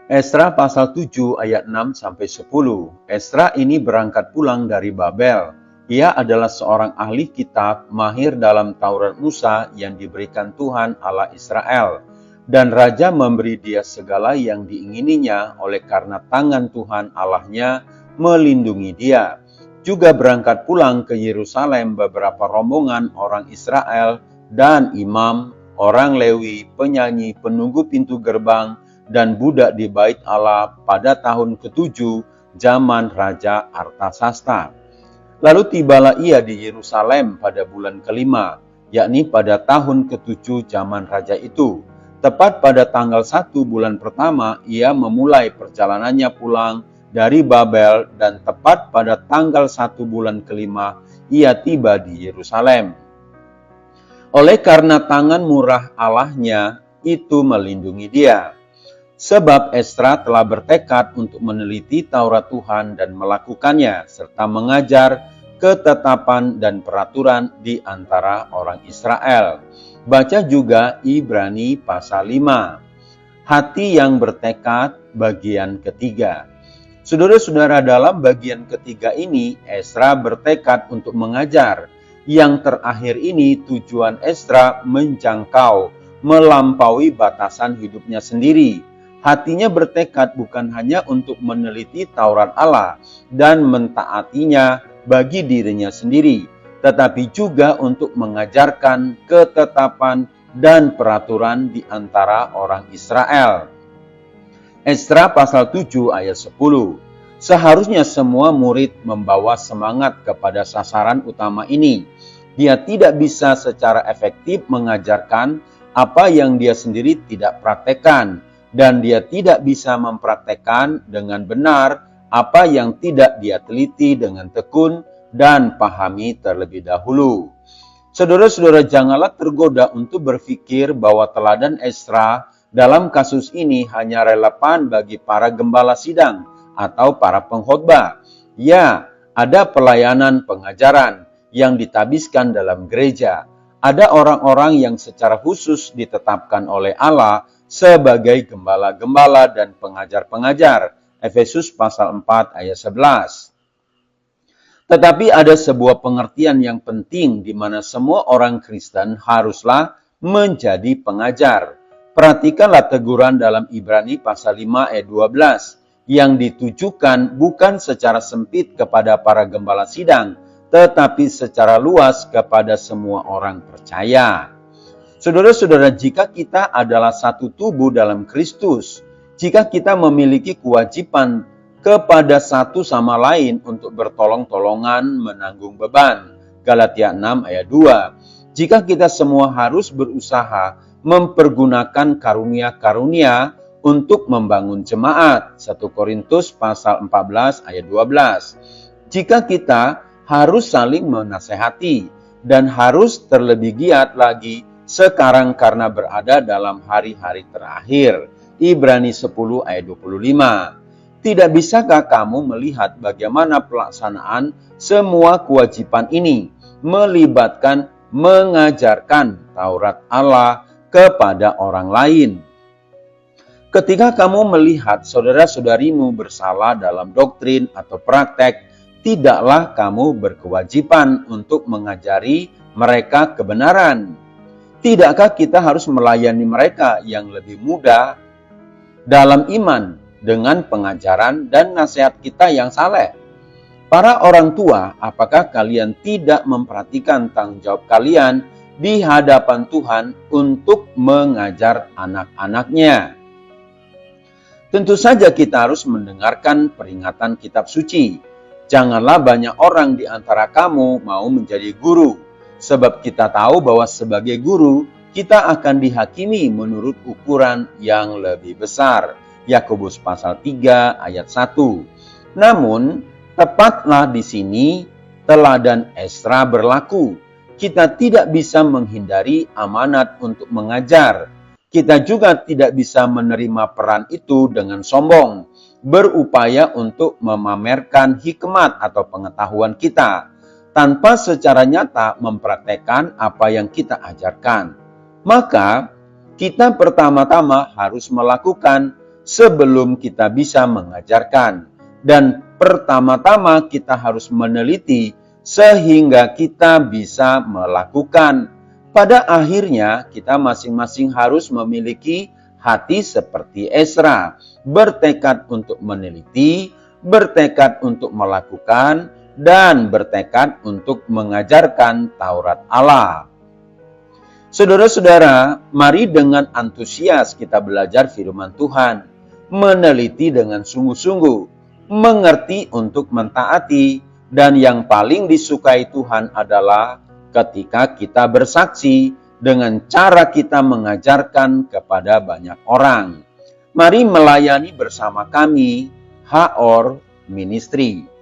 Esra pasal 7 ayat 6-10. Esra ini berangkat pulang dari Babel. Ia adalah seorang ahli kitab mahir dalam Taurat Musa yang diberikan Tuhan Allah Israel. Dan raja memberi dia segala yang diingininya oleh karena tangan Tuhan Allahnya melindungi dia. Juga berangkat pulang ke Yerusalem beberapa rombongan orang Israel dan imam, orang Lewi, penyanyi, penunggu pintu gerbang, dan budak di bait Allah pada tahun ke-7 zaman Raja Artasasta. Lalu tibalah ia di Yerusalem pada bulan ke-5, yakni pada tahun ke-7 zaman raja itu. Tepat pada tanggal 1 bulan pertama, ia memulai perjalanannya pulang dari Babel dan tepat pada tanggal 1 bulan ke-5, ia tiba di Yerusalem. Oleh karena tangan murah Allahnya itu melindungi dia. Sebab Esra telah bertekad untuk meneliti Taurat Tuhan dan melakukannya, serta mengajar ketetapan dan peraturan di antara orang Israel. Baca juga Ibrani pasal 5. Hati yang bertekad bagian ketiga. Saudara-saudara, dalam bagian ketiga ini, Esra bertekad untuk mengajar. Yang terakhir ini tujuan Esra menjangkau, melampaui batasan hidupnya sendiri. Hatinya bertekad bukan hanya untuk meneliti Taurat Allah dan mentaatinya bagi dirinya sendiri, tetapi juga untuk mengajarkan ketetapan dan peraturan di antara orang Israel. Esra pasal 7 ayat 10. Seharusnya semua murid membawa semangat kepada sasaran utama ini. Dia tidak bisa secara efektif mengajarkan apa yang dia sendiri tidak praktekkan, dan dia tidak bisa mempraktekkan dengan benar apa yang tidak dia teliti dengan tekun dan pahami terlebih dahulu. Saudara-saudara, janganlah tergoda untuk berpikir bahwa teladan Esra dalam kasus ini hanya relevan bagi para gembala sidang atau para pengkhotbah. Ya, ada pelayanan pengajaran yang ditabiskan dalam gereja. Ada orang-orang yang secara khusus ditetapkan oleh Allah sebagai gembala-gembala dan pengajar-pengajar. Efesus pasal 4 ayat 11. Tetapi ada sebuah pengertian yang penting di mana semua orang Kristen haruslah menjadi pengajar. Perhatikanlah teguran dalam Ibrani pasal 5 ayat 12 yang ditujukan bukan secara sempit kepada para gembala sidang, tetapi secara luas kepada semua orang percaya. Saudara-saudara, jika kita adalah satu tubuh dalam Kristus, jika kita memiliki kewajiban kepada satu sama lain untuk bertolong-tolongan menanggung beban, Galatia 6 ayat 2, jika kita semua harus berusaha mempergunakan karunia-karunia untuk membangun jemaat, 1 Korintus pasal 14 ayat 12, jika kita harus saling menasehati dan harus terlebih giat lagi sekarang karena berada dalam hari-hari terakhir. Ibrani 10 ayat 25. Tidak bisakah kamu melihat bagaimana pelaksanaan semua kewajiban ini melibatkan mengajarkan Taurat Allah kepada orang lain? Ketika kamu melihat saudara-saudarimu bersalah dalam doktrin atau praktek, tidaklah kamu berkewajiban untuk mengajari mereka kebenaran. Tidakkah kita harus melayani mereka yang lebih muda dalam iman dengan pengajaran dan nasihat kita yang saleh? Para orang tua, apakah kalian tidak memperhatikan tanggung jawab kalian di hadapan Tuhan untuk mengajar anak-anaknya? Tentu saja kita harus mendengarkan peringatan kitab suci. Janganlah banyak orang di antara kamu mau menjadi guru, sebab kita tahu bahwa sebagai guru, kita akan dihakimi menurut ukuran yang lebih besar. Yakobus pasal 3 ayat 1. Namun, tepatlah di sini teladan Esra berlaku. Kita tidak bisa menghindari amanat untuk mengajar. Kita juga tidak bisa menerima peran itu dengan sombong, berupaya untuk memamerkan hikmat atau pengetahuan kita, tanpa secara nyata mempraktekkan apa yang kita ajarkan. Maka, kita pertama-tama harus melakukan sebelum kita bisa mengajarkan. Dan pertama-tama kita harus meneliti sehingga kita bisa melakukan. Pada akhirnya kita masing-masing harus memiliki hati seperti Ezra, bertekad untuk meneliti, bertekad untuk melakukan, dan bertekad untuk mengajarkan Taurat Allah. Saudara-saudara, mari dengan antusias kita belajar firman Tuhan, meneliti dengan sungguh-sungguh, mengerti untuk mentaati, dan yang paling disukai Tuhan adalah ketika kita bersaksi dengan cara kita mengajarkan kepada banyak orang. Mari melayani bersama kami, HOR Ministry.